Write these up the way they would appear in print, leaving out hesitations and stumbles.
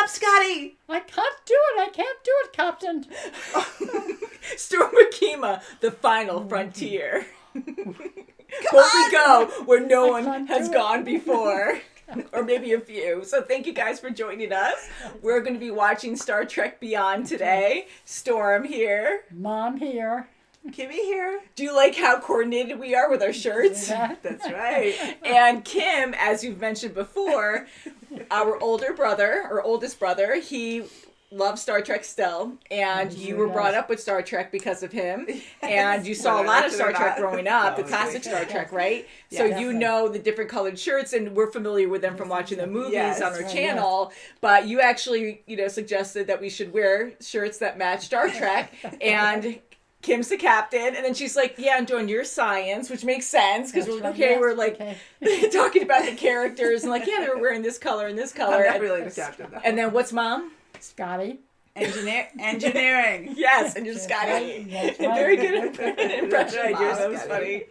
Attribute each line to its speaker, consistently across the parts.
Speaker 1: up, Scotty.
Speaker 2: I can't do it. I can't do it, Captain.
Speaker 3: Storm Akima, the final frontier. Where we go where no one has gone before. Or maybe a few. So thank you guys for joining us. We're going to be watching Star Trek Beyond today. Storm here.
Speaker 2: Mom here.
Speaker 1: Kimmy here.
Speaker 3: Do you like how coordinated we are with our shirts?
Speaker 1: That's right.
Speaker 3: And Kim, as you've mentioned before, our older brother, or oldest brother, he loves Star Trek still. And you were brought up with Star Trek because of him. And you saw a lot of Star Trek growing up, the classic Star Trek, right? So you know the different colored shirts, and we're familiar with them from watching the movies on our channel. But you actually, suggested that we should wear shirts that match Star Trek. And Kim's the captain, and then she's like, yeah, I'm doing your science, which makes sense, because we're like talking about the characters, and like, yeah, they were wearing this color and this color.
Speaker 1: I'm not really the captain, though.
Speaker 3: And then what's Mom?
Speaker 2: Scotty.
Speaker 1: Engineering.
Speaker 3: Yes, and you're Scotty. Very good impression. That was funny.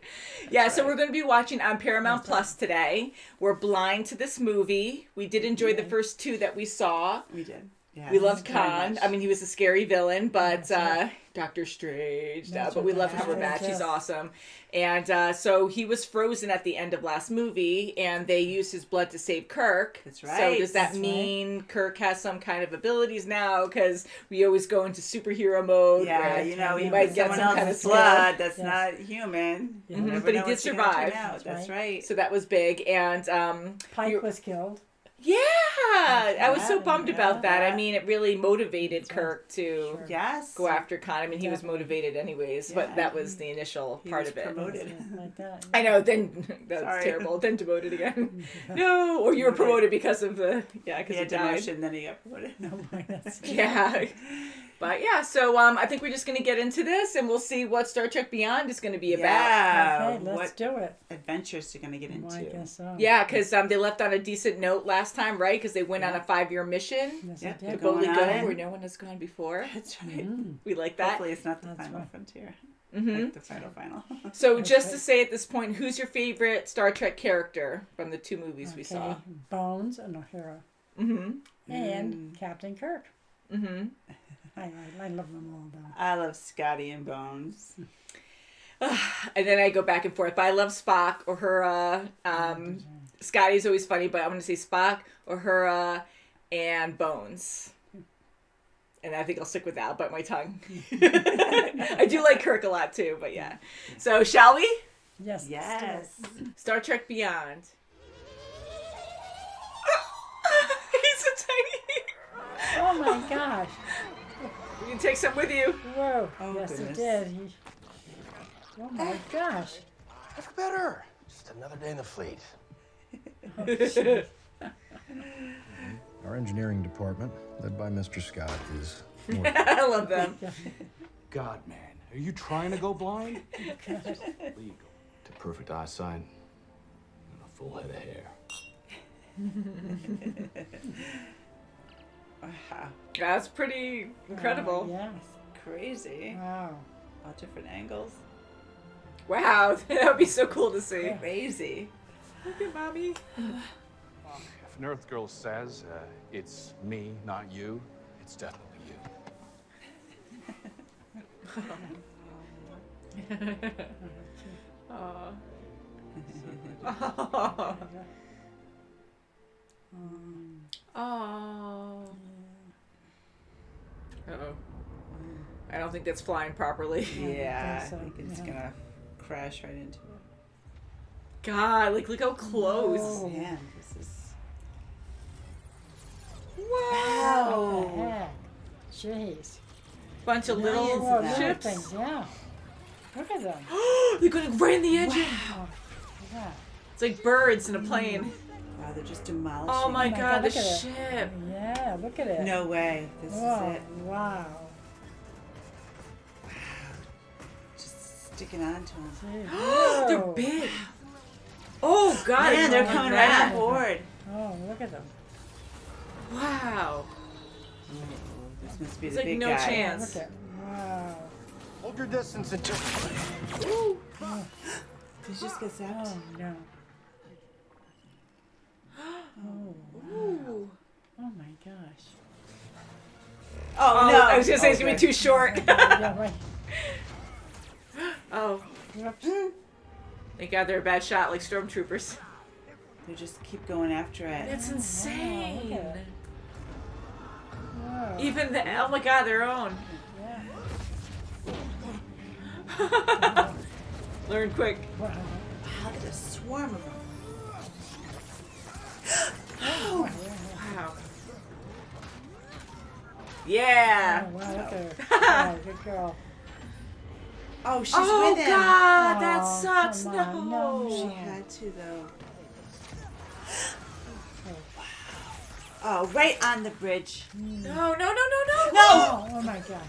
Speaker 3: Yeah, so we're going to be watching on Paramount Plus today. We're blind to this movie. We did enjoy the first two that we saw.
Speaker 1: We did. Yeah,
Speaker 3: we loved Khan. I mean, he was a scary villain, but Doctor Strange. But we love Cumberbatch. He's awesome. And so he was frozen at the end of last movie, and they used his blood to save Kirk.
Speaker 1: That's right.
Speaker 3: So does that mean Kirk has some kind of abilities now? Because we always go into superhero mode.
Speaker 1: Yeah,
Speaker 3: he might get some kind of
Speaker 1: blood that's not human.
Speaker 3: But he did survive.
Speaker 1: That's right.
Speaker 3: So that was big. And
Speaker 2: Pike was killed.
Speaker 3: Yeah, I was so bummed about that. I mean, it really motivated Kirk to go after Khan. I mean, he was motivated anyways, but that was the initial part of it.
Speaker 1: Promoted.
Speaker 3: I know, then that's terrible. Then demoted again. No, or you were promoted because of the, because he died.
Speaker 1: Demotion, then he got promoted.
Speaker 3: Yeah. But yeah, so I think we're just going to get into this, and we'll see what Star Trek Beyond is going to be about.
Speaker 1: Yeah.
Speaker 2: Okay, let's do it.
Speaker 1: Adventures you're going to get into.
Speaker 2: I guess so.
Speaker 3: Yeah, because they left on a decent note last time, right? Because they went on a 5-year mission.
Speaker 2: Yes,
Speaker 3: to boldly go where no one has gone before.
Speaker 1: That's right.
Speaker 3: We like that.
Speaker 1: Hopefully it's not the final frontier. Like the final.
Speaker 3: So just to say at this point, who's your favorite Star Trek character from the two movies we saw?
Speaker 2: Bones and O'Hara. And Captain Kirk. I love them all, though.
Speaker 1: I love Scotty and Bones.
Speaker 3: And then I go back and forth. But I love Spock, Uhura. Scotty's always funny, but I'm going to say Spock, Uhura, and Bones. And I think I'll stick with that. I'll bite my tongue. I do like Kirk a lot, too, but yeah. So, shall we?
Speaker 2: Yes.
Speaker 3: Star Trek Beyond. He's so tiny.
Speaker 2: Oh, my gosh.
Speaker 3: You can take some with you.
Speaker 2: Whoa.
Speaker 1: Oh,
Speaker 2: yes,
Speaker 1: goodness.
Speaker 2: he did. Oh, my gosh.
Speaker 4: That's better. Just another day in the fleet. Our engineering department, led by Mr. Scott, is...
Speaker 3: I love them.
Speaker 5: God, man, are you trying to go blind?
Speaker 4: legal. To perfect eyesight and a full head of hair.
Speaker 1: Wow.
Speaker 3: That's pretty incredible.
Speaker 2: Yes.
Speaker 1: Crazy.
Speaker 2: Wow.
Speaker 1: All different angles.
Speaker 3: Wow, that would be so cool to see.
Speaker 1: Crazy.
Speaker 3: Look at Mommy.
Speaker 5: If an Earth girl says it's me, not you, it's definitely you. Uh-oh. I don't think that's flying properly.
Speaker 1: Yeah,
Speaker 2: I think so.
Speaker 1: I think it's gonna crash right into it.
Speaker 3: God, look how close.
Speaker 2: Oh.
Speaker 1: Man, this is...
Speaker 3: Wow.
Speaker 2: What the heck? Jeez.
Speaker 3: Bunch of little
Speaker 1: Millions of
Speaker 3: ships.
Speaker 2: Things, yeah. Look at them.
Speaker 3: They're going right in the engine.
Speaker 2: Oh, yeah.
Speaker 3: It's like birds in a plane.
Speaker 1: Wow, they're just demolishing.
Speaker 3: Oh my God, the
Speaker 2: look at it.
Speaker 3: ship.
Speaker 2: Yeah, look at it.
Speaker 1: No way. This is it.
Speaker 2: Wow.
Speaker 1: Just sticking on to them.
Speaker 2: Gee,
Speaker 3: They're
Speaker 2: whoa.
Speaker 3: big. Oh God.
Speaker 1: Man, they're
Speaker 3: it's
Speaker 1: coming
Speaker 3: like
Speaker 1: right
Speaker 3: that.
Speaker 1: on board.
Speaker 2: Oh, look at them.
Speaker 3: Wow.
Speaker 1: This must be
Speaker 3: It's
Speaker 1: the
Speaker 3: like
Speaker 1: big
Speaker 3: no
Speaker 1: guy.
Speaker 3: chance.
Speaker 2: Look at wow.
Speaker 4: Hold your distance and just...
Speaker 3: Ooh.
Speaker 2: Oh,
Speaker 1: Did you just get zapped?
Speaker 2: oh no. Oh, wow.
Speaker 3: Ooh.
Speaker 2: Oh my gosh.
Speaker 1: Oh, no.
Speaker 3: I was gonna say it's gonna be too short.
Speaker 2: Yeah, right.
Speaker 3: Oh,
Speaker 2: Whoops.
Speaker 3: thank God they're a bad shot like stormtroopers.
Speaker 1: They just keep going after it.
Speaker 3: It's insane.
Speaker 2: look at it. Whoa.
Speaker 3: Even the oh my God, their own.
Speaker 2: Yeah.
Speaker 3: Learn quick.
Speaker 2: Wow.
Speaker 1: Wow, there's a swarm of them.
Speaker 3: Wow. Yeah.
Speaker 2: Oh, wow, look at her. Oh, good girl.
Speaker 1: Oh, she's
Speaker 3: Oh
Speaker 1: with him.
Speaker 3: God, that
Speaker 2: Oh,
Speaker 3: sucks.
Speaker 2: come on, no.
Speaker 1: She had to, though. Oh, right on the bridge.
Speaker 3: No.
Speaker 1: No!
Speaker 2: Oh, oh my God.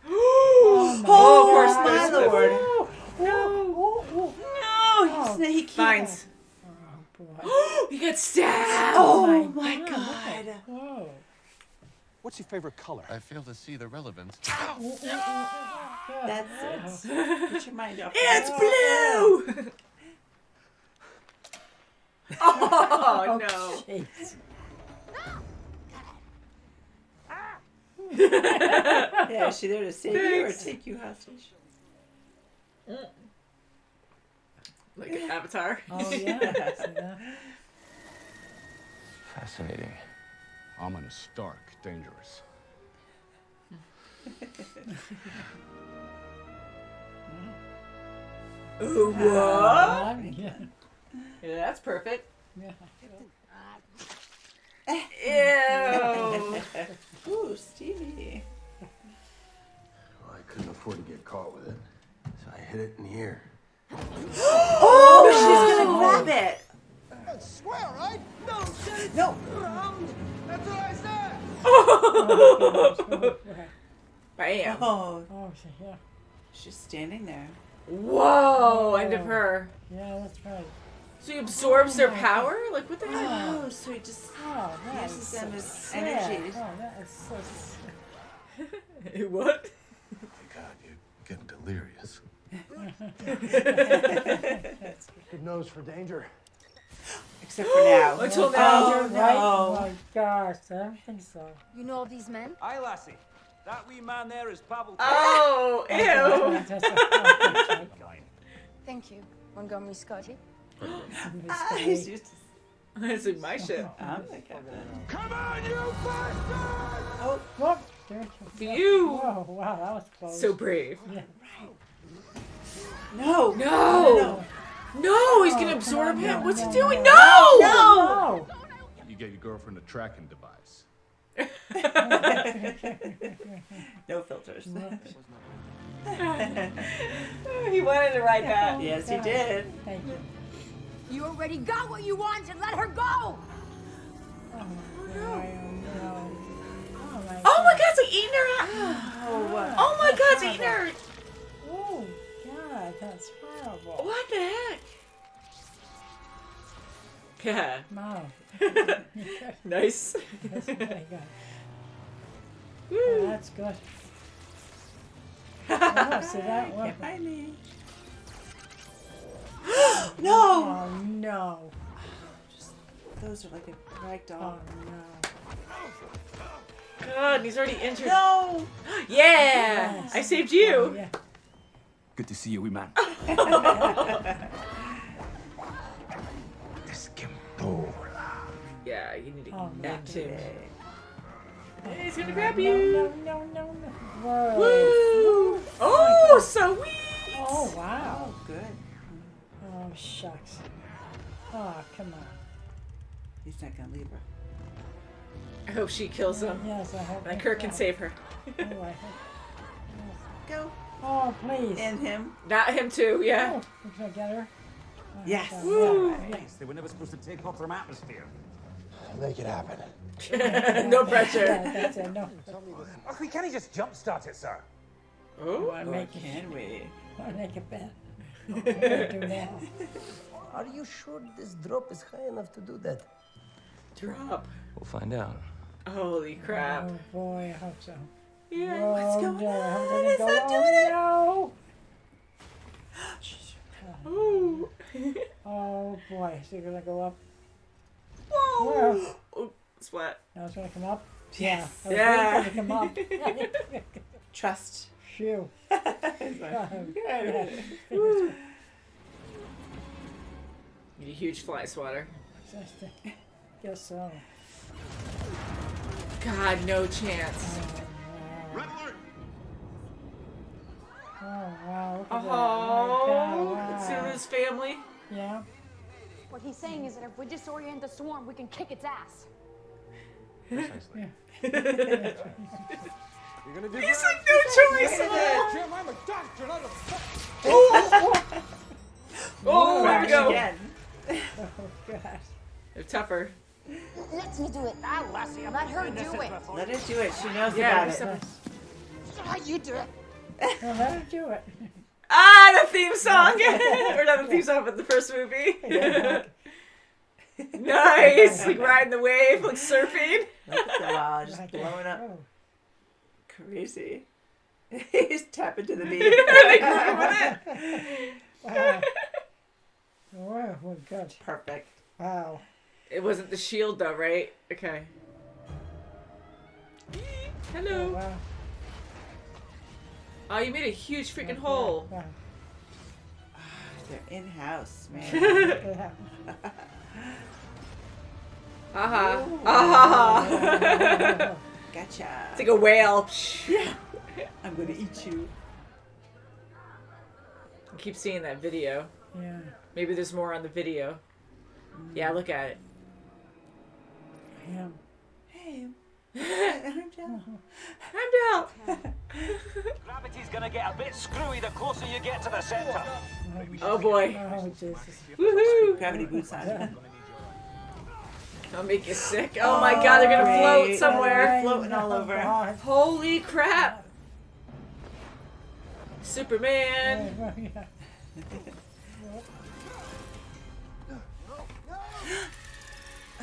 Speaker 3: Oh,
Speaker 1: Oh,
Speaker 3: of course,
Speaker 1: my
Speaker 3: there's
Speaker 1: Lord.
Speaker 2: Oh, oh,
Speaker 1: No, he can't.
Speaker 3: Vines.
Speaker 2: oh, boy.
Speaker 3: He got stabbed.
Speaker 1: Oh,
Speaker 2: my
Speaker 1: my
Speaker 2: God.
Speaker 1: God.
Speaker 2: Whoa.
Speaker 5: What's your favorite color?
Speaker 4: I fail to see the relevance.
Speaker 1: That's it. Get your mind off.
Speaker 3: It's blue. Oh no.
Speaker 2: Jeez.
Speaker 1: Yeah, is she there to save you or take you hostage?
Speaker 3: Like an avatar.
Speaker 2: Oh, yeah. See that?
Speaker 4: Fascinating.
Speaker 5: Ominous, stark, dangerous.
Speaker 3: Ooh, what?
Speaker 2: Yeah.
Speaker 3: Yeah, that's perfect.
Speaker 2: Yeah.
Speaker 3: Ew.
Speaker 1: Ooh, Stevie.
Speaker 6: Well, I couldn't afford to get caught with it, so I hid it in here.
Speaker 1: Oh, she's gonna grab it.
Speaker 6: Swear, right? No,
Speaker 1: No.
Speaker 6: that's what I said.
Speaker 3: Bam.
Speaker 1: Oh,
Speaker 2: Oh, so, yeah.
Speaker 1: she's standing there.
Speaker 3: Whoa. End of her.
Speaker 2: Yeah, that's right.
Speaker 3: So he absorbs their power? Like what the hell?
Speaker 1: Oh, so he just
Speaker 2: Oh, that
Speaker 1: uses
Speaker 2: is
Speaker 1: them
Speaker 2: so
Speaker 1: as
Speaker 2: sad.
Speaker 1: energy.
Speaker 2: Oh, that is so sad.
Speaker 3: What?
Speaker 6: Oh my God, you're getting delirious. Good nose for danger.
Speaker 1: Except for now.
Speaker 3: Until now.
Speaker 1: Oh,
Speaker 2: Right?
Speaker 1: no.
Speaker 2: Oh, my gosh. I don't think so.
Speaker 7: You know all these men?
Speaker 8: Aye, lassie. That wee man there is Pavel.
Speaker 3: Oh, ew.
Speaker 2: That's right.
Speaker 7: Thank you, Montgomery Scotty.
Speaker 1: Ah, he's used to...
Speaker 3: This is my shit.
Speaker 1: I'm the captain.
Speaker 6: Come on, you bastard!
Speaker 1: Oh,
Speaker 2: Whoop. There you
Speaker 3: You.
Speaker 2: Whoa, wow, that was close.
Speaker 3: So brave.
Speaker 2: Yeah.
Speaker 1: no.
Speaker 3: No. No, he's gonna absorb
Speaker 2: on,
Speaker 3: him.
Speaker 2: no,
Speaker 3: What's
Speaker 2: no,
Speaker 3: he doing?
Speaker 2: no.
Speaker 3: No.
Speaker 2: No.
Speaker 5: You gave your girlfriend a tracking device.
Speaker 1: No filters.
Speaker 3: He wanted to ride that.
Speaker 1: Yes, he did.
Speaker 2: Thank you.
Speaker 7: You already got what you wanted. Let her go.
Speaker 2: Oh, boy, oh, no. Oh, my
Speaker 3: Oh my God, it's like eating her out.
Speaker 1: Oh, what?
Speaker 3: Oh my God, it's eating her.
Speaker 2: Oh, God, that's horrible.
Speaker 3: What the heck? Yeah.
Speaker 2: Wow.
Speaker 3: Nice.
Speaker 2: That's very good. Oh,
Speaker 3: Woo.
Speaker 2: that's good. Oh, so that one.
Speaker 1: Can't find me. No.
Speaker 2: Oh, no.
Speaker 1: Those are like a rag
Speaker 2: Oh,
Speaker 1: doll.
Speaker 2: no.
Speaker 3: God, and he's already injured.
Speaker 1: No.
Speaker 3: Yeah.
Speaker 2: Yes.
Speaker 3: I saved you.
Speaker 2: Oh, yeah.
Speaker 8: Good to see you, wee man.
Speaker 3: Yeah, you need to
Speaker 2: Oh,
Speaker 3: act him.
Speaker 1: Okay.
Speaker 3: He's gonna grab you.
Speaker 2: No, no, no, no. Whoa.
Speaker 3: Woo! Oh, sweet!
Speaker 2: Oh, wow.
Speaker 1: Oh, good.
Speaker 2: Oh, shucks. Oh, come on.
Speaker 1: He's not gonna leave her.
Speaker 3: I hope she kills him.
Speaker 2: Yes, I hope.
Speaker 3: And Kirk can save her.
Speaker 2: Oh, I hope.
Speaker 1: Go.
Speaker 2: Oh, please.
Speaker 1: And him.
Speaker 3: Not him too, yeah.
Speaker 2: Oh, can I get her? Oh,
Speaker 1: Yes.
Speaker 2: God,
Speaker 3: Woo.
Speaker 2: yeah.
Speaker 8: They were never supposed to take off from atmosphere.
Speaker 6: Make it happen.
Speaker 3: No
Speaker 2: Yeah,
Speaker 3: pressure.
Speaker 2: that's it. No.
Speaker 8: Oh, we can't just jumpstart it, sir.
Speaker 3: Oh,
Speaker 2: I
Speaker 1: Or
Speaker 2: make it.
Speaker 1: can we?
Speaker 2: I make it bad. What do I do now?
Speaker 9: Are you sure this drop is high enough to do that?
Speaker 3: drop.
Speaker 4: We'll find out.
Speaker 3: Holy crap.
Speaker 2: Oh boy, I hope so.
Speaker 3: Yeah.
Speaker 2: Oh,
Speaker 1: What's going
Speaker 2: no,
Speaker 1: on?
Speaker 2: how did it
Speaker 1: It's
Speaker 2: go?
Speaker 1: not doing
Speaker 2: Oh,
Speaker 1: it.
Speaker 3: Ooh.
Speaker 2: no. Oh boy, is it gonna go up?
Speaker 3: Whoa. Oh, splat.
Speaker 2: Now it's gonna come up. Yeah. I was
Speaker 3: Yeah.
Speaker 2: waiting for it to come up.
Speaker 1: Trust.
Speaker 2: Phew.
Speaker 1: It's like,
Speaker 2: Yeah.
Speaker 3: Need a huge fly swatter.
Speaker 2: Guess so.
Speaker 3: God, no chance.
Speaker 2: Oh, wow. Look at
Speaker 3: Oh,
Speaker 2: that. Oh, my God, wow.
Speaker 3: Sulu's family.
Speaker 2: Yeah.
Speaker 7: What he's saying is that if we disorient the swarm, we can kick its ass.
Speaker 6: Precisely.
Speaker 8: You're gonna do
Speaker 3: He's
Speaker 8: that?
Speaker 3: like, no choice.
Speaker 8: Jim, I'm a doctor, not a
Speaker 3: Oh, here we go.
Speaker 1: again.
Speaker 2: Oh, gosh.
Speaker 3: They're tougher.
Speaker 7: Let me do it. Let her do it.
Speaker 1: Let her do it. She knows
Speaker 3: Yeah,
Speaker 1: about it.
Speaker 7: How you do it?
Speaker 2: Well, let her do it.
Speaker 3: Ah, the theme song. Or not the theme song, but the first movie. Nice. Like riding the wave, like surfing.
Speaker 1: Look at the wall just
Speaker 2: Like
Speaker 1: blowing
Speaker 2: that.
Speaker 1: up.
Speaker 2: Oh.
Speaker 1: Crazy. He's tapping to the beat.
Speaker 3: Like grooving with it.
Speaker 2: Wow. Wow, well, good.
Speaker 1: Perfect.
Speaker 2: Wow.
Speaker 3: It wasn't the shield though, right? Okay.
Speaker 2: Oh,
Speaker 3: Hello.
Speaker 2: wow.
Speaker 3: Oh, you made a huge freaking hole.
Speaker 2: Wow.
Speaker 1: They're in house, man.
Speaker 2: Yeah.
Speaker 3: Aha. Aha.
Speaker 1: Gotcha.
Speaker 3: It's like a whale.
Speaker 1: I'm gonna eat you.
Speaker 3: I keep seeing that video.
Speaker 2: Yeah.
Speaker 3: Maybe there's more on the video. Yeah, look at it.
Speaker 2: Yeah.
Speaker 1: Hey, I'm down.
Speaker 3: I'm down.
Speaker 8: Gravity's gonna get a bit screwy the closer you get to the center.
Speaker 3: Oh boy.
Speaker 2: Oh, Jesus.
Speaker 3: Woohoo.
Speaker 1: Gravity boots on.
Speaker 3: I'll make you sick. Oh my god, they're gonna float
Speaker 1: Great.
Speaker 3: somewhere.
Speaker 1: They're floating all over.
Speaker 2: God.
Speaker 3: Holy crap. Superman.
Speaker 2: Yeah.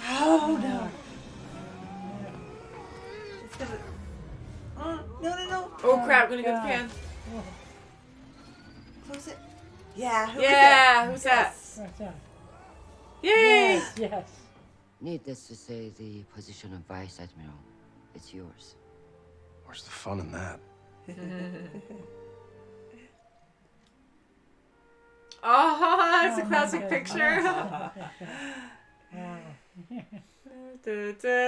Speaker 1: Oh no. It's gonna. Oh, no.
Speaker 3: Oh crap, gonna get the pan.
Speaker 1: Close it. Yeah. Who
Speaker 3: Yeah, who's that?
Speaker 1: Yes.
Speaker 2: What's that?
Speaker 3: Yay!
Speaker 2: Yes.
Speaker 10: Needless to say, the position of Vice Admiral, it's yours.
Speaker 6: Where's the fun in that?
Speaker 3: Oh, it's a
Speaker 2: Oh,
Speaker 3: classic
Speaker 2: my
Speaker 3: picture.
Speaker 2: Wow.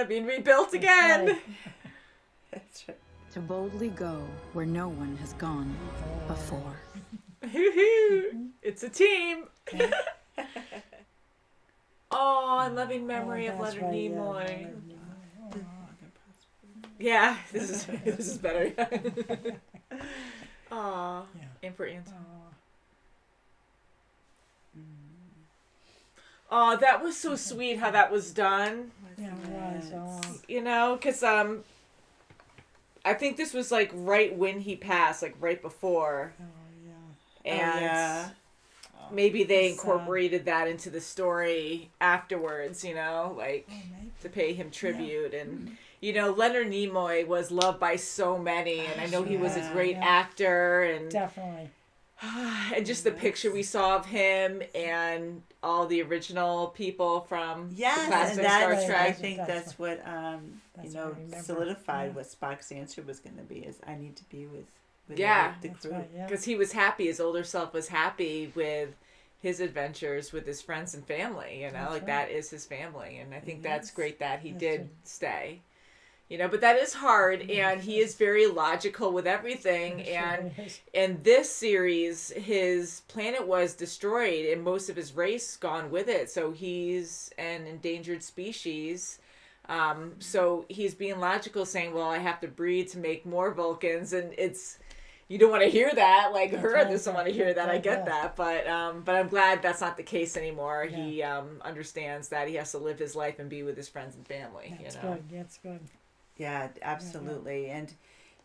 Speaker 3: Being rebuilt again.
Speaker 1: That's right.
Speaker 11: To boldly go where no one has gone before.
Speaker 3: It's a team. Oh, in loving memory of
Speaker 2: that's
Speaker 3: Leonard
Speaker 2: right, yeah.
Speaker 3: Nimoy. Yeah, this is better. Aw, and for Anton. Oh, that was so sweet how that was done.
Speaker 2: Yeah, it was. Oh.
Speaker 3: You know, because I think this was like right when he passed, like right before. And
Speaker 1: yeah.
Speaker 3: maybe they incorporated that into the story afterwards, you know, like to pay him tribute. And, you know, Leonard Nimoy was loved by so many, and I know he was a great actor. And
Speaker 2: Definitely.
Speaker 3: and just the picture we saw of him and all the original people from the
Speaker 1: Yes,
Speaker 3: classic
Speaker 1: and
Speaker 3: Star
Speaker 1: that's,
Speaker 3: Trek.
Speaker 1: I think that's what
Speaker 2: That's
Speaker 1: you know,
Speaker 2: what I remember.
Speaker 1: solidified
Speaker 2: Yeah.
Speaker 1: what Spock's answer was going to be: is I need to be with
Speaker 3: Yeah.
Speaker 1: the
Speaker 2: That's
Speaker 1: crew.
Speaker 2: right, yeah.
Speaker 3: Because he was happy, his older self was happy with his adventures with his friends and family, you know,
Speaker 2: That's
Speaker 3: like
Speaker 2: right.
Speaker 3: that is his family. And I think that's
Speaker 1: Yes.
Speaker 3: great that he
Speaker 2: That's
Speaker 3: did
Speaker 2: right.
Speaker 3: stay, you know, but that is hard. And he is very logical with everything.
Speaker 2: It
Speaker 3: And
Speaker 2: sure is.
Speaker 3: in this series, his planet was destroyed and most of his race gone with it. So he's an endangered species. So he's being logical, saying, well, I have to breed to make more Vulcans. And it's, you don't want to hear that. Like,
Speaker 2: That's
Speaker 3: her
Speaker 2: right,
Speaker 3: doesn't want to
Speaker 2: yeah,
Speaker 3: hear that. I
Speaker 2: yeah,
Speaker 3: get
Speaker 2: yeah.
Speaker 3: that. But I'm glad that's not the case anymore.
Speaker 2: Yeah.
Speaker 3: He understands that he has to live his life and be with his friends and family.
Speaker 2: That's
Speaker 3: you know?
Speaker 2: good. That's good.
Speaker 1: Yeah, absolutely. And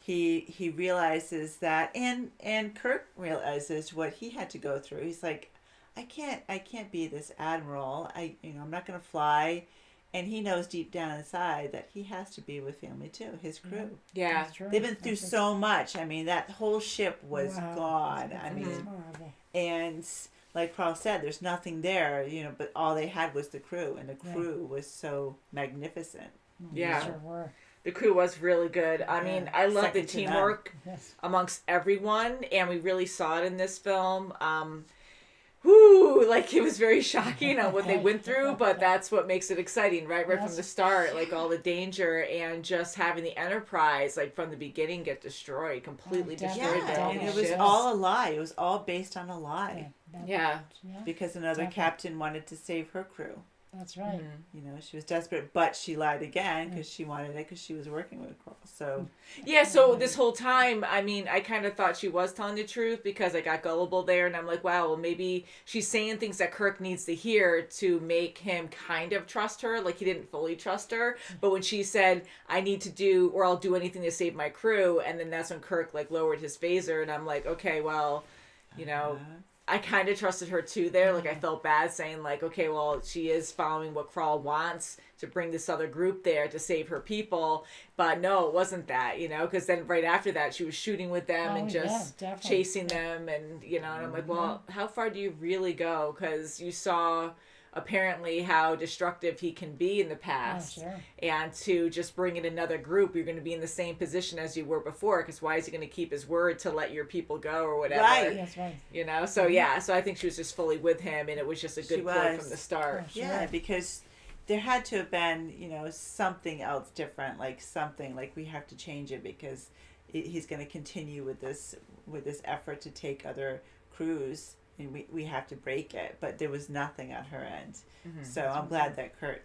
Speaker 1: he realizes that, and Kirk realizes what he had to go through. He's like, I can't be this admiral. I'm not going to fly. And he knows deep down inside that he has to be with family too, his crew.
Speaker 3: Yeah.
Speaker 2: That's true.
Speaker 1: They've been through
Speaker 2: That's
Speaker 1: so much. I mean, that whole ship was
Speaker 2: Wow.
Speaker 1: gone.
Speaker 2: That's
Speaker 1: I mean,
Speaker 2: horrible.
Speaker 1: and like Carl said, there's nothing there, you know, but all they had was the crew, and the crew was so magnificent.
Speaker 3: Yeah.
Speaker 2: Sure were.
Speaker 3: The crew was really good. I mean, I love the
Speaker 1: Second to none.
Speaker 3: teamwork
Speaker 2: Yes.
Speaker 3: amongst everyone, and we really saw it in this film. Like, it was very shocking on what they went through, but that's what makes it exciting, right? Right from the start, like, all the danger and just having the Enterprise, like, from the beginning get destroyed, completely destroyed.
Speaker 1: Yeah,
Speaker 3: their
Speaker 1: and
Speaker 3: own
Speaker 1: it was
Speaker 3: ships.
Speaker 1: all a lie. It was all based on a lie.
Speaker 3: Yeah.
Speaker 1: Because another captain wanted to save her crew.
Speaker 2: That's right.
Speaker 1: You know, she was desperate, but she lied again because she wanted it because she was working with Carl. So,
Speaker 3: yeah, so this whole time, I mean, I kind of thought she was telling the truth because I got gullible there, and I'm like, wow, well, maybe she's saying things that Kirk needs to hear to make him kind of trust her. Like, he didn't fully trust her. But when she said, I need to do, or I'll do anything to save my crew, and then that's when Kirk, like, lowered his phaser, and I'm like, okay, well, you know... I kind of trusted her too there. Like, I felt bad saying, like, okay, well, she is following what Krall wants to bring this other group there to save her people. But no, it wasn't that, you know, because then right after that, she was shooting with them and just chasing them. And, you know, and I'm like, well, how far do you really go? Because you saw apparently how destructive he can be in the past. And to just bring in another group, you're going to be in the same position as you were before, because why is he going to keep his word to let your people go or whatever?
Speaker 1: Right.
Speaker 2: That's right.
Speaker 3: You know, so yeah, so I think she was just fully with him, and it was just a good play from the start.
Speaker 1: Yeah, because there had to have been, you know, something else different, like something like we have to change it because he's going to continue with this effort to take other crews. And we have to break it, but there was nothing on her end. So I'm glad that Kurt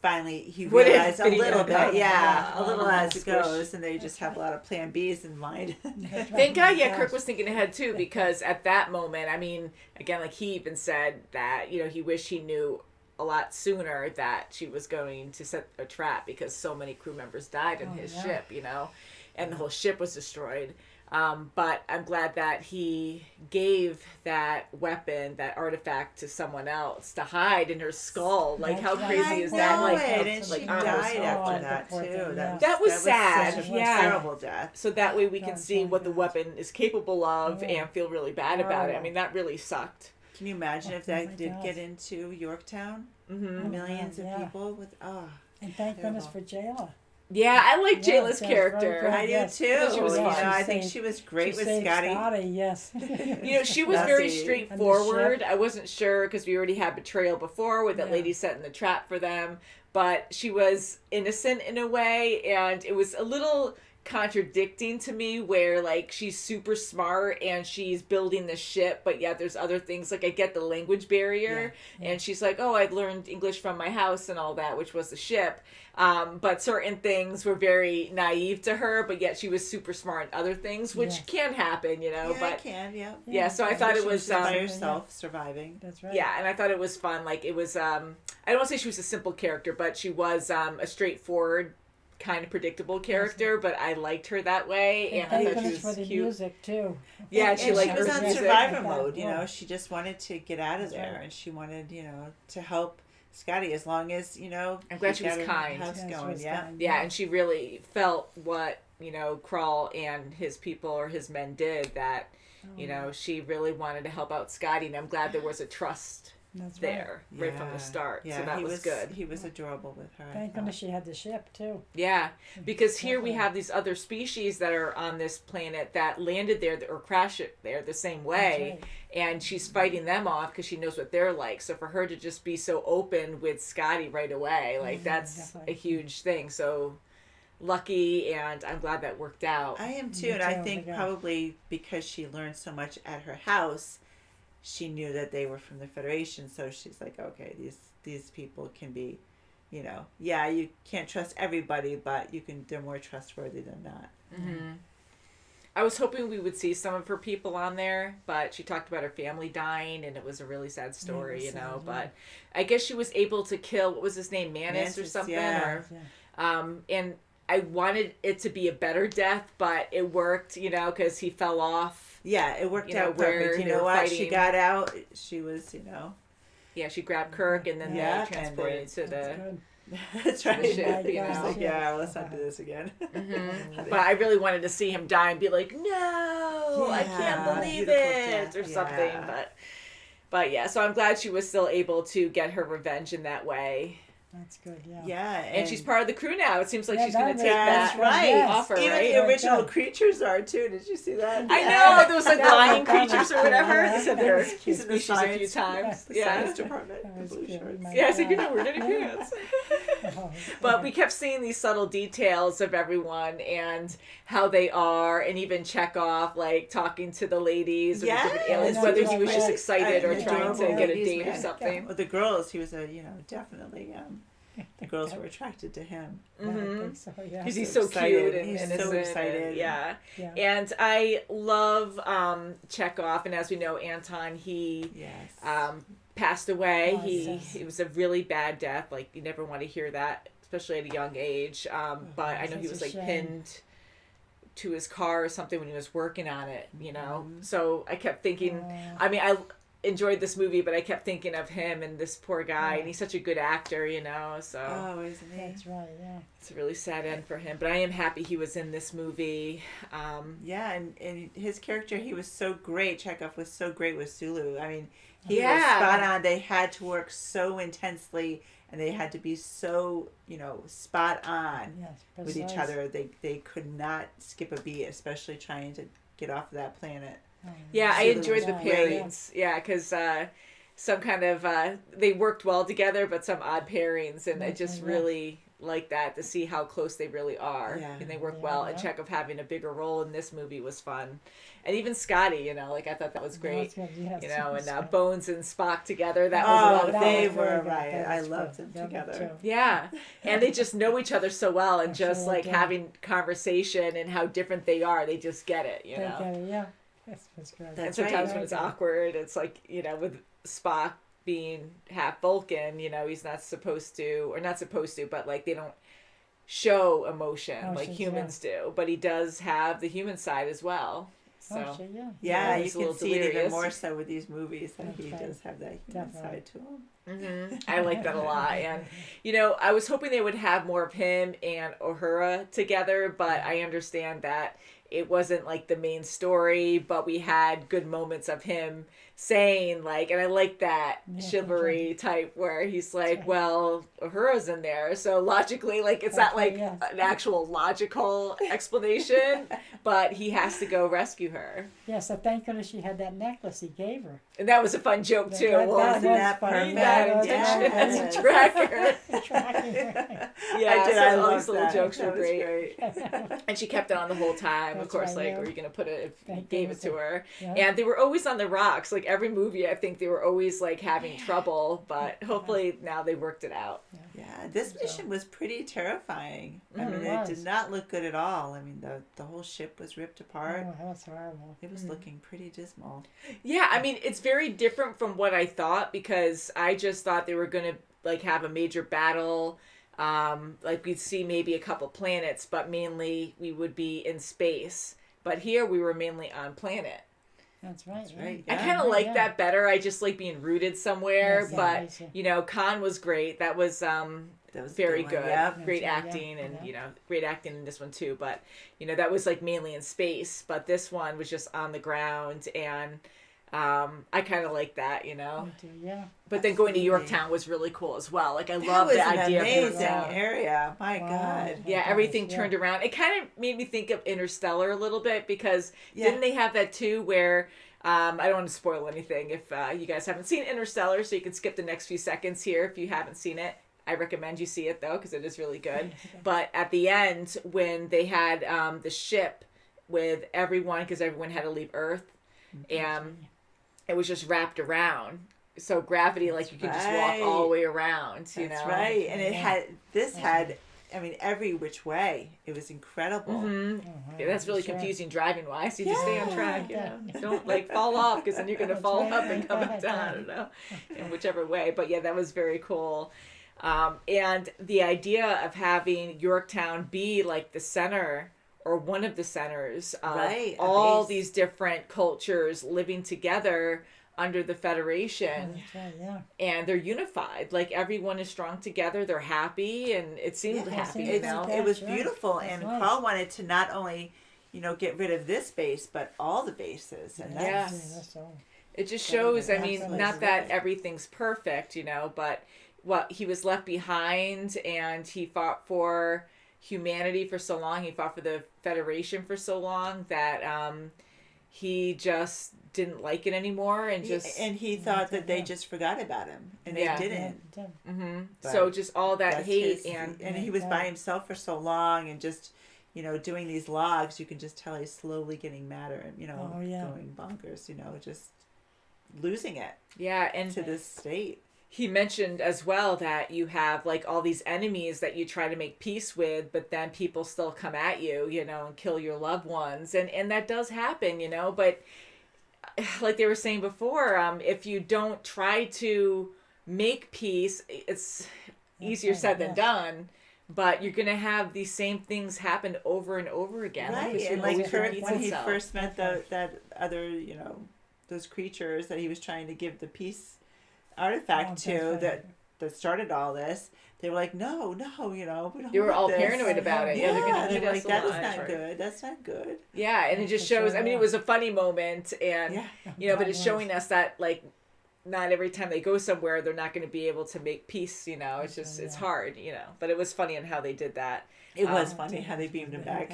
Speaker 1: finally he realized a little bit, a little as it goes, and they just have a lot of plan Bs in mind.
Speaker 3: Thank God, Kirk was thinking ahead too, because at that moment, I mean, again, like he even said that, you know, he wished he knew a lot sooner that she was going to set a trap because so many crew members died in his ship, you know, and the whole ship was destroyed. But I'm glad that he gave that weapon, that artifact, to someone else to hide in her skull. Like, how crazy is that? Like,
Speaker 1: and she died after that too.
Speaker 3: That was sad.
Speaker 1: Such a
Speaker 3: yeah,
Speaker 1: terrible death.
Speaker 3: So that way we can see what the weapon is capable of and feel really bad about it. I mean, that really sucked.
Speaker 1: Can you imagine if that did get into Yorktown? Millions of people with
Speaker 2: and thank goodness for Jayla.
Speaker 3: Yeah, I like Jayla's character.
Speaker 1: I do too.
Speaker 3: She was
Speaker 1: fun.
Speaker 3: fun.
Speaker 1: I think she was great with Scotty.
Speaker 2: Yes.
Speaker 3: You know, she was very straightforward. I wasn't sure because we already had betrayal before with that lady setting the trap for them. But she was innocent in a way, and it was a little contradicting to me where, like, she's super smart and she's building the ship, but yet there's other things. Like, I get the language barrier, and she's like, oh, I've learned English from my house and all that, which was the ship. But certain things were very naive to her, but yet she was super smart in other things, which can happen, you know.
Speaker 1: Yeah,
Speaker 3: but
Speaker 1: it can,
Speaker 3: yeah. So I thought it was
Speaker 1: by herself surviving.
Speaker 2: That's right.
Speaker 3: Yeah, and I thought it was fun. Like, it was. I don't want to say she was a simple character, but she was a straightforward, kind of predictable character. But I liked her that way, and I thought she was
Speaker 2: for the
Speaker 3: cute.
Speaker 2: music too.
Speaker 3: Yeah,
Speaker 1: and
Speaker 3: she liked
Speaker 1: was
Speaker 3: her
Speaker 1: on
Speaker 3: music.
Speaker 1: survivor mode. You know, she just wanted to get out of there,
Speaker 2: right.
Speaker 1: and she wanted, you know, to help Scotty as long as, you know,
Speaker 3: I'm glad she was
Speaker 1: got her
Speaker 3: kind.
Speaker 1: house
Speaker 2: Yeah, she
Speaker 1: going.
Speaker 2: was
Speaker 1: Yeah.
Speaker 2: kind.
Speaker 3: Yeah, and she really felt what, you know, Krall and his people or his men did, that, you know, she really wanted to help out Scotty, and I'm glad there was a trust there right from the start.
Speaker 1: Yeah,
Speaker 3: so that was good.
Speaker 1: He was adorable with her.
Speaker 2: Thank goodness she had the ship too.
Speaker 3: Yeah, because here we have these other species that are on this planet that landed there or crashed it there the same way, and she's fighting them off because she knows what they're like. So for her to just be so open with Scotty right away, like, that's a huge thing. So lucky, and I'm glad that worked out.
Speaker 1: I am too, and I think probably because she learned so much at her house, she knew that they were from the Federation, so she's like, okay, these people can be, you know, you can't trust everybody, but they're more trustworthy than not.
Speaker 3: Mm-hmm. I was hoping we would see some of her people on there, but she talked about her family dying, and it was a really sad story, you know. But I guess she was able to kill, what was his name, Mantis or something, and I wanted it to be a better death, but it worked, you know, because he fell off.
Speaker 1: Yeah, it worked out perfect. You know what?
Speaker 3: Fighting.
Speaker 1: She got out. She was, you know.
Speaker 3: Yeah, she grabbed Kirk, and then they transported to the.
Speaker 1: That's right.
Speaker 3: The ship, you know.
Speaker 1: She's like, let's not do this again.
Speaker 3: Mm-hmm. But I really wanted to see him die and be like, no, I can't believe it, or something. But yeah, so I'm glad she was still able to get her revenge in that way.
Speaker 2: That's good, yeah.
Speaker 1: Yeah,
Speaker 3: And she's part of the crew now. It seems like she's going to take
Speaker 1: that's
Speaker 3: that
Speaker 1: right.
Speaker 3: off her,
Speaker 1: Even
Speaker 3: right?
Speaker 1: the original creatures are too. Did you see that?
Speaker 3: I know those like lion creatures or whatever.
Speaker 2: Yeah,
Speaker 3: He said they're
Speaker 1: He's in the
Speaker 3: species a few
Speaker 1: science,
Speaker 3: times.
Speaker 1: the
Speaker 3: Yeah.
Speaker 1: science department. The
Speaker 2: was
Speaker 1: blue
Speaker 2: cute.
Speaker 1: shorts.
Speaker 2: My
Speaker 3: Yeah, I said,
Speaker 2: God.
Speaker 3: you're not wearing any pants. But we kept seeing these subtle details of everyone and how they are, and even Chekhov, like talking to the ladies or the different aliens,
Speaker 2: that's
Speaker 3: whether he was just
Speaker 2: right.
Speaker 3: excited or trying to get a date or
Speaker 1: man.
Speaker 3: something.
Speaker 1: Well, the girls, he was definitely the girls were attracted to him.
Speaker 2: Yeah, I think so, yeah.
Speaker 3: Because he's
Speaker 1: So
Speaker 3: so
Speaker 1: excited.
Speaker 3: cute and
Speaker 1: He's so
Speaker 3: innocent.
Speaker 1: excited.
Speaker 3: And, yeah.
Speaker 2: Yeah.
Speaker 3: And I love Chekhov, and as we know, Anton, he
Speaker 1: Yes.
Speaker 3: passed away.
Speaker 2: Oh, yes.
Speaker 3: It was a really bad death. Like, you never want to hear that, especially at a young age. But I know he was
Speaker 2: such a
Speaker 3: like
Speaker 2: shame.
Speaker 3: pinned to his car or something when he was working on it, you know? So I kept thinking, I mean, I enjoyed this movie, but I kept thinking of him and this poor guy, and he's such a good actor, you know? So
Speaker 1: Oh, isn't he?
Speaker 2: That's right, yeah.
Speaker 3: it's a really sad end for him. But I am happy he was in this movie.
Speaker 1: Yeah, and his character, he was so great. Chekhov was so great with Sulu. I mean, he was
Speaker 3: Yeah.
Speaker 1: spot on. They had to work so intensely, and they had to be so, spot on
Speaker 2: Yes,
Speaker 1: with each
Speaker 2: precise.
Speaker 1: other. They could not skip a beat, especially trying to get off of that planet.
Speaker 3: Yeah, I
Speaker 1: Sulu
Speaker 3: enjoyed the
Speaker 1: was
Speaker 3: pairings. Yeah, because some kind of they worked well together, but some odd pairings, and I just really like that to see how close they really are,
Speaker 1: Yeah.
Speaker 3: and they work well. And Chekhov having a bigger role in this movie was fun, and even Scotty, I thought that was great.
Speaker 2: That's good, yes.
Speaker 3: And Bones and Spock together, that was a lot of fun.
Speaker 1: They
Speaker 2: was
Speaker 1: were
Speaker 2: very good.
Speaker 1: right.
Speaker 2: That
Speaker 1: I
Speaker 2: was
Speaker 1: loved
Speaker 2: good.
Speaker 1: them
Speaker 2: Yeah, me
Speaker 1: together.
Speaker 2: too.
Speaker 3: Yeah, and they just know each other so well, and just
Speaker 2: Absolutely,
Speaker 3: like
Speaker 2: yeah.
Speaker 3: having conversation and how different they are, they just get it,
Speaker 2: They get it, yeah. That's good.
Speaker 3: And
Speaker 1: That's
Speaker 3: sometimes
Speaker 1: right.
Speaker 3: when it's awkward, it's like, with Spock being half Vulcan, he's not supposed to, but like they don't show emotion like
Speaker 2: Emotions,
Speaker 3: humans do. But he does have the human side as well. So
Speaker 2: Oh, shit, yeah.
Speaker 1: Yeah, you
Speaker 3: he's a
Speaker 1: can
Speaker 3: little
Speaker 1: see it even
Speaker 3: delirious.
Speaker 1: more so with these movies that he
Speaker 2: That's right.
Speaker 1: does have that human
Speaker 2: Definitely.
Speaker 1: side to him.
Speaker 3: I like that a lot. And, I was hoping they would have more of him and Uhura together, but I understand that it wasn't like the main story, but we had good moments of him saying like, and I like that chivalry type where he's like, well, Uhura's in there. So logically, like, it's not like
Speaker 2: Yes.
Speaker 3: an actual logical explanation, but he has to go rescue her.
Speaker 2: Yes, so thank goodness she had that necklace he gave her.
Speaker 3: And that was a fun joke too.
Speaker 2: That
Speaker 3: Wasn't
Speaker 2: was
Speaker 3: that
Speaker 2: fun.
Speaker 3: perfect?
Speaker 2: That was
Speaker 3: As a
Speaker 1: yes.
Speaker 3: tracker.
Speaker 2: Tracking her.
Speaker 3: Yeah,
Speaker 1: I did.
Speaker 3: so
Speaker 1: I
Speaker 3: all
Speaker 1: loved
Speaker 3: these little
Speaker 1: that.
Speaker 3: jokes
Speaker 1: That
Speaker 3: were
Speaker 1: was
Speaker 3: great. And she kept it on the whole time. Of
Speaker 2: That's
Speaker 3: course,
Speaker 2: right,
Speaker 3: like,
Speaker 2: yeah.
Speaker 3: where are you going to put it if you
Speaker 2: Thank
Speaker 3: gave it
Speaker 2: goodness.
Speaker 3: to her?
Speaker 2: Yeah.
Speaker 3: And they were always on the rocks. Like, every movie, I think they were always, like, having trouble. But hopefully now they worked it out.
Speaker 1: Yeah, this mission was pretty terrifying. I mean,
Speaker 2: It
Speaker 1: it
Speaker 2: was.
Speaker 1: did not look good at all. I mean, the whole ship was ripped apart.
Speaker 2: Oh, that was horrible.
Speaker 1: It was looking pretty dismal.
Speaker 3: Yeah, I mean, it's very different from what I thought, because I just thought they were going to, like, have a major battle. Like, we'd see maybe a couple planets, but mainly we would be in space. But here we were mainly on planet.
Speaker 2: That's right.
Speaker 1: right,
Speaker 3: I
Speaker 1: yeah.
Speaker 3: kind of like that better. I just like being rooted somewhere.
Speaker 2: Yes, yeah,
Speaker 3: but
Speaker 2: me too.
Speaker 3: you know, Khan was great. That was
Speaker 1: That was a
Speaker 3: very
Speaker 1: good one,
Speaker 3: good.
Speaker 1: yeah.
Speaker 3: Great
Speaker 2: That's right, yeah,
Speaker 3: acting, and
Speaker 2: yeah.
Speaker 3: you know, great acting in this one too. But you know, that was like mainly in space. But this one was just on the ground, and I kind of like that. You know.
Speaker 2: Me too, yeah.
Speaker 3: But then going to
Speaker 1: Absolutely.
Speaker 3: Yorktown was really cool as well. Like, I
Speaker 1: That
Speaker 3: love
Speaker 1: was
Speaker 3: the
Speaker 1: an
Speaker 3: idea of
Speaker 1: amazing
Speaker 3: Yorktown.
Speaker 1: area. My
Speaker 2: Wow.
Speaker 1: God.
Speaker 3: Yeah,
Speaker 2: It
Speaker 3: everything
Speaker 2: was,
Speaker 3: turned around. It kind of made me think of Interstellar a little bit, because
Speaker 1: Yeah.
Speaker 3: didn't they have that too where, I don't want to spoil anything if you guys haven't seen Interstellar, so you can skip the next few seconds here if you haven't seen it. I recommend you see it though, because it is really good. But at the end, when they had the ship with everyone, because everyone had to leave Earth, and it was just wrapped around. So gravity, like, you could just walk
Speaker 1: right.
Speaker 3: all the way around, you
Speaker 1: That's
Speaker 3: know?
Speaker 1: right. And it
Speaker 2: Yeah.
Speaker 1: had, I mean, every which way. It was incredible.
Speaker 3: Mm-hmm.
Speaker 2: Oh, wow,
Speaker 3: Yeah, that's really
Speaker 2: sure.
Speaker 3: confusing driving wise. You just stay on
Speaker 1: Yeah.
Speaker 3: track, you
Speaker 2: Yeah.
Speaker 3: know. Don't like fall off, because then you're gonna
Speaker 2: That's
Speaker 3: fall
Speaker 2: right.
Speaker 3: up and come
Speaker 2: Right,
Speaker 3: down. I
Speaker 2: right.
Speaker 3: don't know, in whichever way. But yeah, that was very cool. And the idea of having Yorktown be like the center, or one of the centers of
Speaker 1: Right, a
Speaker 3: all
Speaker 1: base.
Speaker 3: these different cultures living together under the Federation.
Speaker 2: That's right, yeah.
Speaker 3: And they're unified. Like, everyone is strong together. They're happy, and it seemed
Speaker 1: Yeah,
Speaker 3: happy, you
Speaker 2: seemed
Speaker 3: know.
Speaker 2: like
Speaker 1: It was
Speaker 2: That's right.
Speaker 1: beautiful,
Speaker 2: That's
Speaker 1: and
Speaker 2: nice.
Speaker 1: Carl wanted to not only, get rid of this base, but all the bases, and
Speaker 3: Yeah.
Speaker 1: that's
Speaker 2: That's all.
Speaker 3: It just shows, I mean,
Speaker 1: Absolutely
Speaker 3: not that
Speaker 1: right.
Speaker 3: everything's perfect, you know, but, he was left behind, and he fought for humanity for so long. He fought for the Federation for so long that he just didn't like it anymore, and
Speaker 1: he thought that they just forgot about him, and they didn't.
Speaker 3: So just all that hate, and
Speaker 1: he was by himself for so long, and just doing these logs, you can just tell he's slowly getting madder, and going bonkers, just losing it.
Speaker 3: Yeah, and
Speaker 1: to this state.
Speaker 3: He mentioned as well that you have like all these enemies that you try to make peace with, but then people still come at you, and kill your loved ones. And that does happen, but like they were saying before, if you don't try to make peace, it's easier said than done. But you're going to have these same things happen over and over again.
Speaker 1: Right, and like Kurt, when he first met that other, those creatures that he was trying to give the peace artifact that started all this, they were like, no, we don't.
Speaker 3: They were all
Speaker 1: this.
Speaker 3: paranoid about it.
Speaker 1: Yeah,
Speaker 3: they're gonna
Speaker 1: they were like, that is
Speaker 3: alive.
Speaker 1: not good. That's not good.
Speaker 3: Yeah, and it just shows. I mean, it was a funny moment, and but it's showing us that like not every time they go somewhere they're not going to be able to make peace. It's just it's hard. But it was funny in how they did that.
Speaker 1: It was funny how they beamed him back.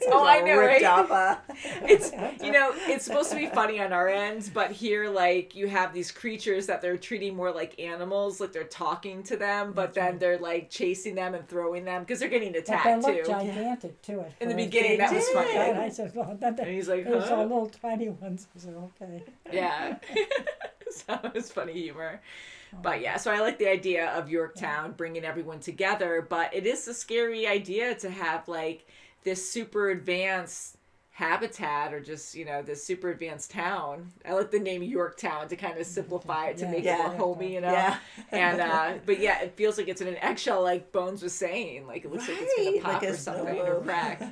Speaker 3: Oh, I know, right?
Speaker 1: Off,
Speaker 3: It's it's supposed to be funny on our end, but here like you have these creatures that they're treating more like animals, like they're talking to them, but then they're like chasing them and throwing them because they're getting attacked
Speaker 2: but they
Speaker 3: too.
Speaker 2: look gigantic too.
Speaker 3: In the beginning, that was funny.
Speaker 2: And I said, well, and
Speaker 3: he's like,
Speaker 2: there's all little tiny ones. I said, okay.
Speaker 3: Yeah. So it was funny humor. But yeah, so I like the idea of Yorktown bringing everyone together, but it is a scary idea to have like this super advanced habitat or just, this super advanced town. I like the name Yorktown to kind of simplify it, to make it more homey,
Speaker 1: Yeah.
Speaker 3: And, but yeah, it feels like it's in an eggshell, like Bones was saying. Like it looks like it's going to pop or something or crack.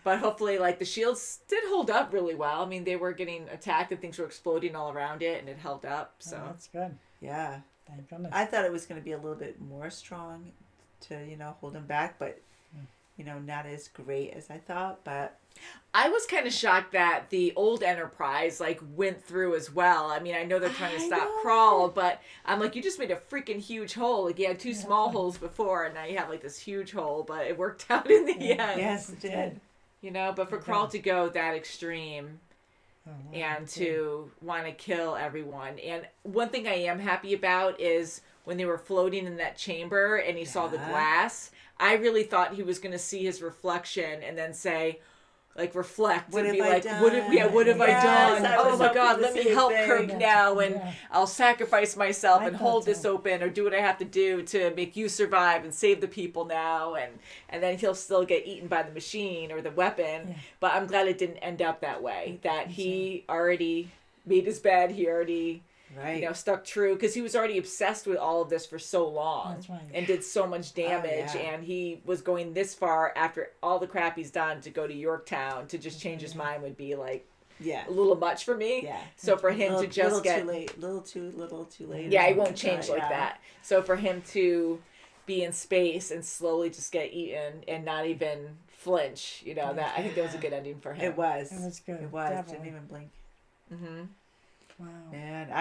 Speaker 3: But hopefully, like the shields did hold up really well. I mean, they were getting attacked and things were exploding all around it, and it held up. So
Speaker 2: that's good.
Speaker 1: Yeah,
Speaker 2: thank goodness.
Speaker 1: I thought it was going to be a little bit more strong to hold him back, but not as great as I thought. But
Speaker 3: I was kind of shocked that the old Enterprise like went through as well. I mean, I know they're trying to stop Crawl, but I'm like, you just made a freaking huge hole. Like you had two small holes before, and now you have like this huge hole. But it worked out in the end.
Speaker 1: Yes, it did.
Speaker 3: But for Crawl to go that extreme and to want to kill everyone. And one thing I am happy about is when they were floating in that chamber and he saw the glass, I really thought he was going to see his reflection and then say, like, reflect and be like, what have I done? Oh my God, let me help Kirk now, and I'll sacrifice myself and hold this open or do what I have to do to make you survive and save the people now, and then he'll still get eaten by the machine or the weapon. But I'm glad it didn't end up that way, that he already made his bed, he already stuck true, because he was already obsessed with all of this for so long and did so much damage, and he was going this far after all the crap he's done to go to Yorktown to just change his mind would be like a little much for me.
Speaker 1: Yeah.
Speaker 3: So for him to just get
Speaker 1: little too late.
Speaker 3: Yeah, he won't change like that. So for him to be in space and slowly just get eaten and not even flinch, that I think that was a good ending for him.
Speaker 1: It was.
Speaker 2: It was good.
Speaker 1: It was.
Speaker 2: Definitely.
Speaker 1: Didn't even blink.
Speaker 3: Mm-hmm.
Speaker 2: Wow.
Speaker 1: And